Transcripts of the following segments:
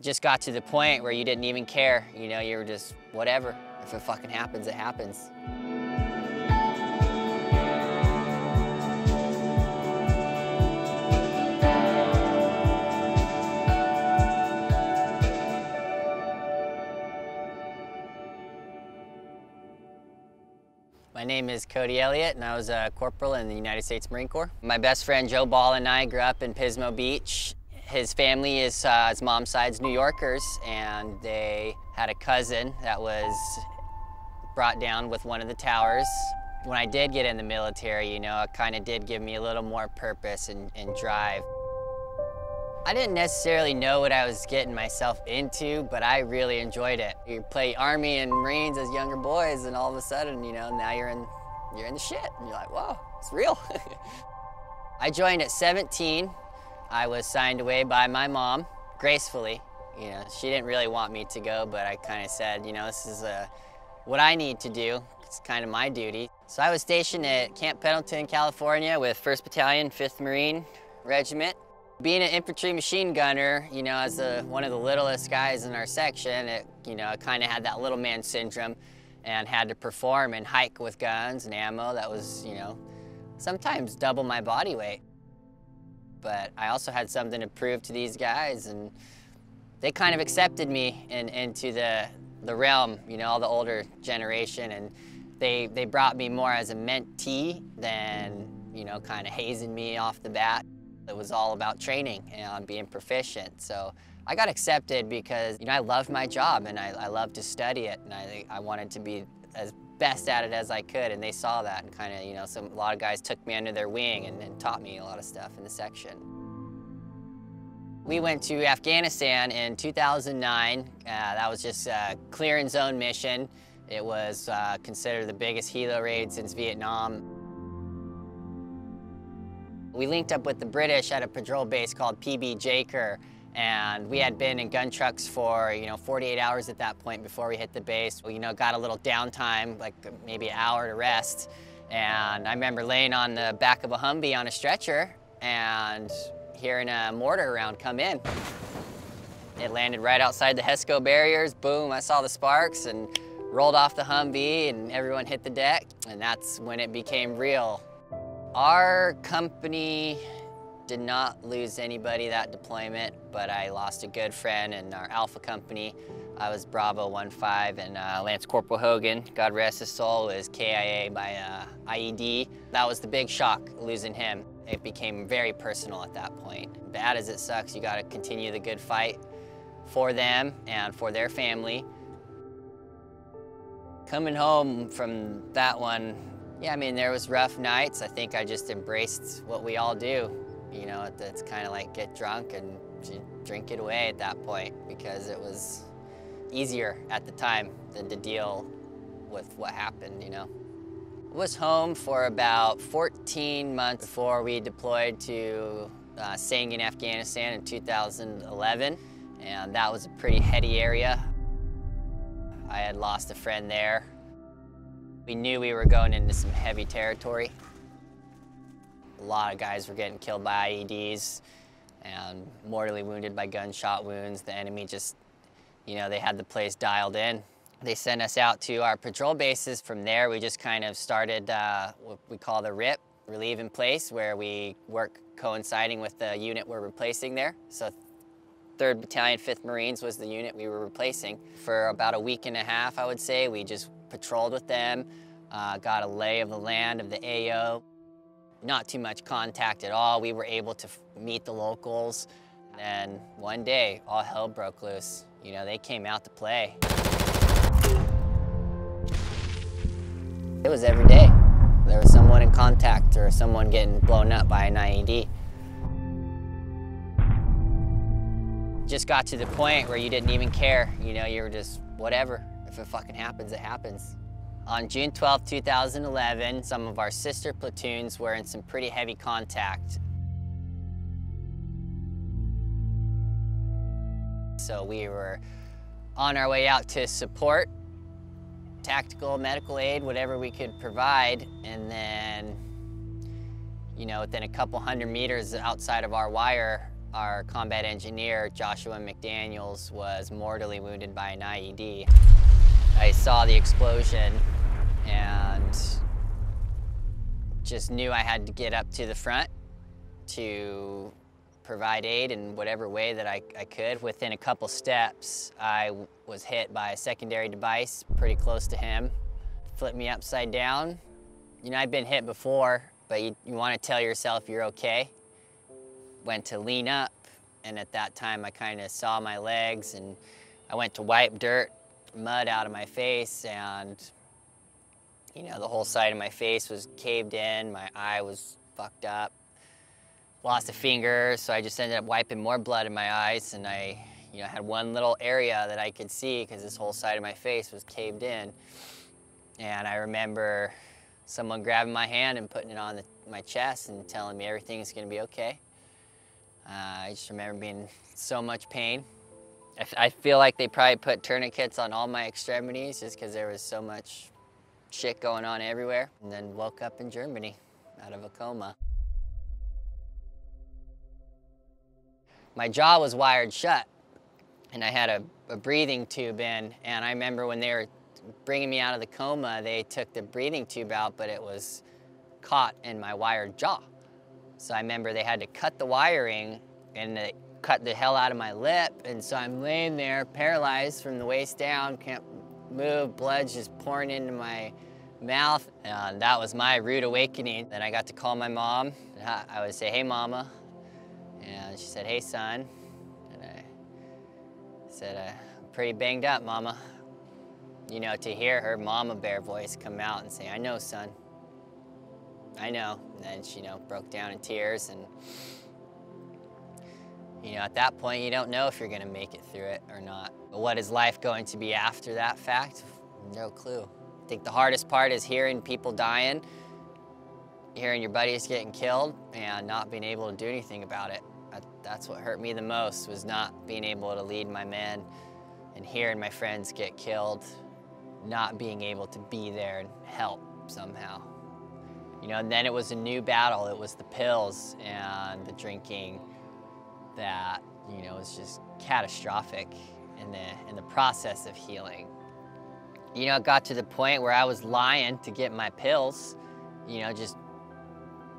just got to the point where you didn't even care. You know, you were just, whatever. If it fucking happens, it happens. My name is Cody Elliott, and I was a corporal in the United States Marine Corps. My best friend Joe Ball and I grew up in Pismo Beach. His family is, his mom's side's New Yorkers, and they had a cousin that was brought down with one of the towers. When I did get in the military, you know, it kind of did give me a little more purpose and drive. I didn't necessarily know what I was getting myself into, but I really enjoyed it. You play Army and Marines as younger boys, and all of a sudden, you know, now you're in the shit. And you're like, whoa, it's real. I joined at 17. I was signed away by my mom, gracefully. You know, she didn't really want me to go, but I kind of said, you know, this is what I need to do. It's kind of my duty. So I was stationed at Camp Pendleton, California with 1st Battalion, 5th Marine Regiment. Being an infantry machine gunner, you know, as one of the littlest guys in our section, you know, I kind of had that little man syndrome and had to perform and hike with guns and ammo that was, you know, sometimes double my body weight. But I also had something to prove to these guys, and they kind of accepted me into the realm, you know, all the older generation, and they brought me more as a mentee than, you know, kind of hazing me off the bat. It was all about training and being proficient. So I got accepted because, you know, I loved my job and I loved to study it, and I wanted to be as best at it as I could, and they saw that and kind of, you know, a lot of guys took me under their wing and taught me a lot of stuff in the section. We went to Afghanistan in 2009. That was just a clear and zone mission. It was considered the biggest helo raid since Vietnam. We linked up with the British at a patrol base called PB Jaker, and we had been in gun trucks for, you know, 48 hours at that point before we hit the base. We, you know, got a little downtime, like maybe an hour to rest, and I remember laying on the back of a Humvee on a stretcher and hearing a mortar round come in. It landed right outside the HESCO barriers. Boom, I saw the sparks and rolled off the Humvee, and everyone hit the deck, and that's when it became real. Our company did not lose anybody that deployment, but I lost a good friend in our Alpha company. I was Bravo 1-5, and Lance Corporal Hogan, God rest his soul, was KIA by IED. That was the big shock, losing him. It became very personal at that point. Bad as it sucks, you gotta continue the good fight for them and for their family. Coming home from that one, yeah, I mean, there was rough nights. I think I just embraced what we all do. You know, it's kind of like get drunk and drink it away at that point, because it was easier at the time than to deal with what happened, you know. I was home for about 14 months before we deployed to Sing in Afghanistan in 2011, and that was a pretty heady area. I had lost a friend there. We knew we were going into some heavy territory. A lot of guys were getting killed by IEDs and mortally wounded by gunshot wounds. The enemy just, you know, they had the place dialed in. They sent us out to our patrol bases. From there, we just kind of started what we call the RIP, relieve in place, where we work coinciding with the unit we're replacing there. So 3rd Battalion, 5th Marines was the unit we were replacing. For about a week and a half, I would say, we just patrolled with them, got a lay of the land of the AO. Not too much contact at all. We were able to meet the locals. And one day, all hell broke loose. You know, they came out to play. It was every day. There was someone in contact or someone getting blown up by an IED. Just got to the point where you didn't even care. You know, you were just, whatever. If it fucking happens, it happens. On June 12, 2011, some of our sister platoons were in some pretty heavy contact. So we were on our way out to support, tactical, medical aid, whatever we could provide, and then, you know, within a couple hundred meters outside of our wire, our combat engineer, Joshua McDaniels, was mortally wounded by an IED. I saw the explosion and just knew I had to get up to the front to provide aid in whatever way that I could. Within a couple steps, I was hit by a secondary device pretty close to him. Flipped me upside down. You know, I've been hit before, but you want to tell yourself you're okay. Went to lean up, and at that time I kind of saw my legs, and I went to wipe dirt, mud out of my face, and you know, the whole side of my face was caved in, my eye was fucked up. Lost a finger, so I just ended up wiping more blood in my eyes, and I had one little area that I could see because this whole side of my face was caved in. And I remember someone grabbing my hand and putting it on my chest and telling me everything's gonna be okay. I just remember being in so much pain. I feel like they probably put tourniquets on all my extremities just because there was so much shit going on everywhere. And then woke up in Germany out of a coma. My jaw was wired shut, and I had a breathing tube in, and I remember when they were bringing me out of the coma, they took the breathing tube out, but it was caught in my wired jaw. So I remember they had to cut the wiring, and they cut the hell out of my lip, and so I'm laying there paralyzed from the waist down, can't move, blood's just pouring into my mouth, and that was my rude awakening. Then I got to call my mom. I would say, "Hey, Mama." And she said, "Hey, son." And I said, "I'm pretty banged up, Mama." You know, to hear her mama bear voice come out and say, "I know, son. I know." And then she, broke down in tears. And, at that point, you don't know if you're going to make it through it or not. But what is life going to be after that fact? No clue. I think the hardest part is hearing people dying, hearing your buddies getting killed, and not being able to do anything about it. That's what hurt me the most, was not being able to lead my men and hearing my friends get killed, not being able to be there and help somehow. And then it was a new battle. It was the pills and the drinking that, was just catastrophic in the process of healing. It got to the point where I was lying to get my pills, just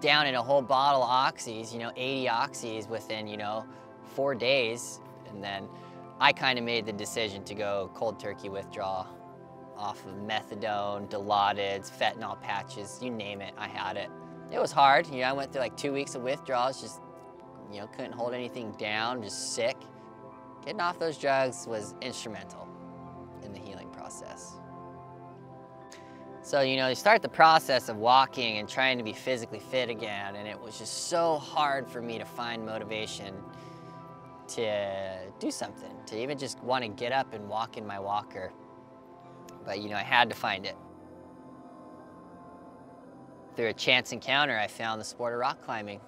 down in a whole bottle of oxys, 80 oxys within, 4 days. And then I kind of made the decision to go cold turkey withdrawal off of methadone, Dilaudids, fentanyl patches, you name it, I had it. It was hard. I went through like 2 weeks of withdrawals, just, couldn't hold anything down, just sick. Getting off those drugs was instrumental in the healing process. So, you start the process of walking and trying to be physically fit again, and it was just so hard for me to find motivation to do something, to even just want to get up and walk in my walker. But, I had to find it. Through a chance encounter, I found the sport of rock climbing.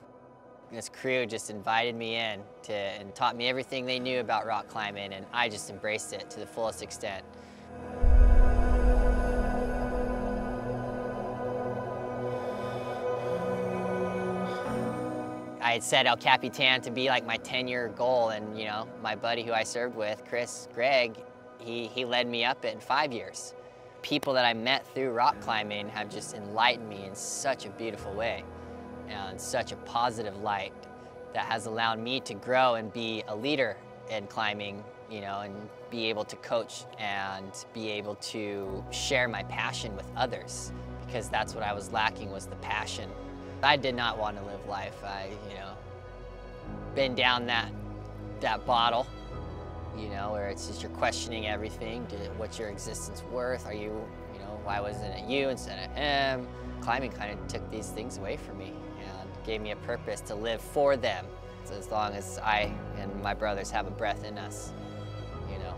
This crew just invited me in and taught me everything they knew about rock climbing, and I just embraced it to the fullest extent. I had set El Capitan to be like my 10-year goal, and my buddy who I served with, Greg, he led me up it in 5 years. People that I met through rock climbing have just enlightened me in such a beautiful way, and such a positive light that has allowed me to grow and be a leader in climbing, and be able to coach and be able to share my passion with others, because that's what I was lacking, was the passion. I did not want to live life. Been down that bottle, where it's just you're questioning everything. What's your existence worth? Are you, why wasn't it you instead of him? Climbing kind of took these things away from me and gave me a purpose to live for them. So as long as I and my brothers have a breath in us,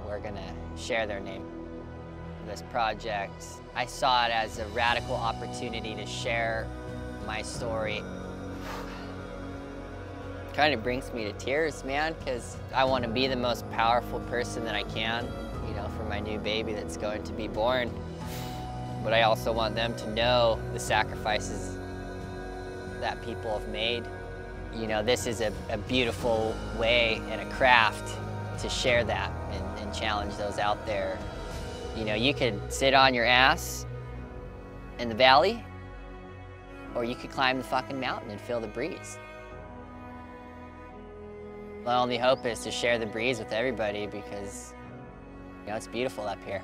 we're gonna share their name. This project, I saw it as a radical opportunity to share my story. Kind of brings me to tears, man, because I want to be the most powerful person that I can, for my new baby that's going to be born. But I also want them to know the sacrifices that people have made You know, this is a beautiful way and a craft to share that and challenge those out there. You know, you could sit on your ass in the valley, or you could climb the fucking mountain and feel the breeze. My only hope is to share the breeze with everybody because, you know, it's beautiful up here.